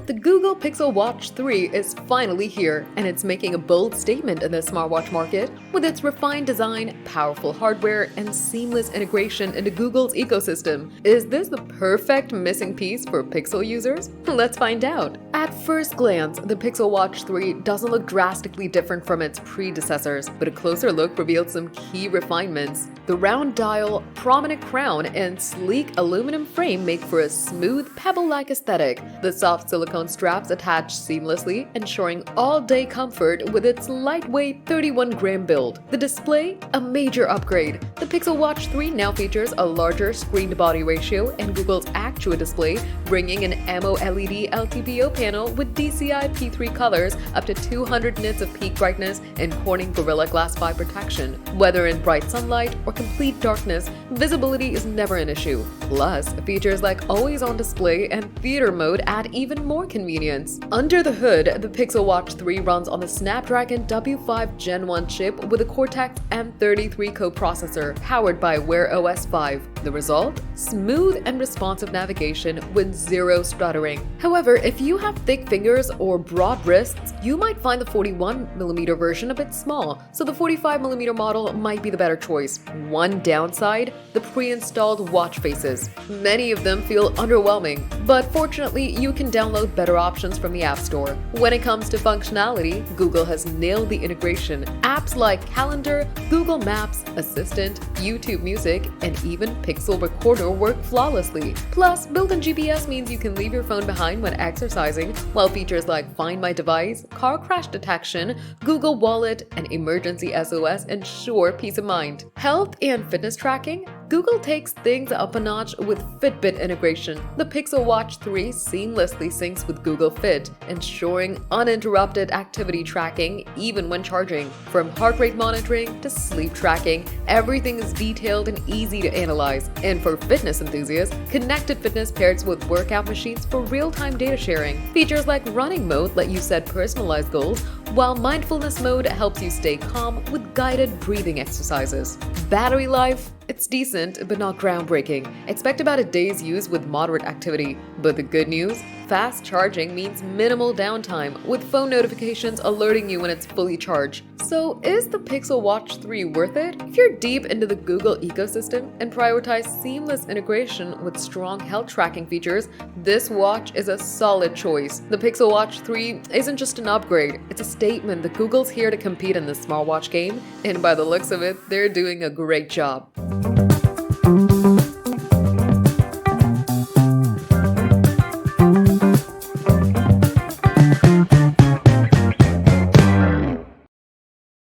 The Google Pixel Watch 3 is finally here, and it's making a bold statement in the smartwatch market. With its refined design, powerful hardware, and seamless integration into Google's ecosystem, is this the perfect missing piece for Pixel users? Let's find out. At first glance, the Pixel Watch 3 doesn't look drastically different from its predecessors, but a closer look revealed some key refinements. The round dial, prominent crown, and sleek aluminum frame make for a smooth, pebble-like aesthetic. The soft silicone straps attach seamlessly, ensuring all-day comfort with its lightweight 31-gram build. The display, a major upgrade. The Pixel Watch 3 now features a larger screen-to-body ratio and Google's Actua display, bringing an AMOLED LTPO panel with DCI P3 colors, up to 200 nits of peak brightness, and Corning Gorilla Glass 5 protection. Whether in bright sunlight or complete darkness, visibility is never an issue. Plus, features like always-on display and theater mode add even more convenience. Under the hood, the Pixel Watch 3 runs on the Snapdragon W5 Gen 1 chip with a Cortex M33 coprocessor, powered by Wear OS 5. The result? Smooth and responsive navigation with zero stuttering. However, if you have thick fingers or broad wrists, you might find the 41mm version a bit small, so the 45mm model might be the better choice. One downside? The pre-installed watch faces. Many of them feel underwhelming, but fortunately, you can download better options from the App Store. When it comes to functionality, Google has nailed the integration. Apps like Calendar, Google Maps, Assistant, YouTube Music, and even Pixel Recorder work flawlessly. Plus, built-in GPS means you can leave your phone behind when exercising, while features like Find My Device, car crash detection, Google Wallet, and emergency SOS ensure peace of mind. Health and fitness tracking? Google takes things up a notch with Fitbit integration. The Pixel Watch 3 seamlessly syncs with Google Fit, ensuring uninterrupted activity tracking even when charging. From heart rate monitoring to sleep tracking, everything is detailed and easy to analyze. And for fitness enthusiasts, connected fitness pairs with workout machines for real-time data sharing. Features like running mode let you set personalized goals, while mindfulness mode helps you stay calm with guided breathing exercises. Battery life? It's decent, but not groundbreaking. Expect about a day's use with moderate activity. But the good news? Fast charging means minimal downtime, with phone notifications alerting you when it's fully charged. So is the Pixel Watch 3 worth it? If you're deep into the Google ecosystem and prioritize seamless integration with strong health tracking features, this watch is a solid choice. The Pixel Watch 3 isn't just an upgrade, it's a statement that Google's here to compete in the smartwatch game, and by the looks of it, they're doing a great job.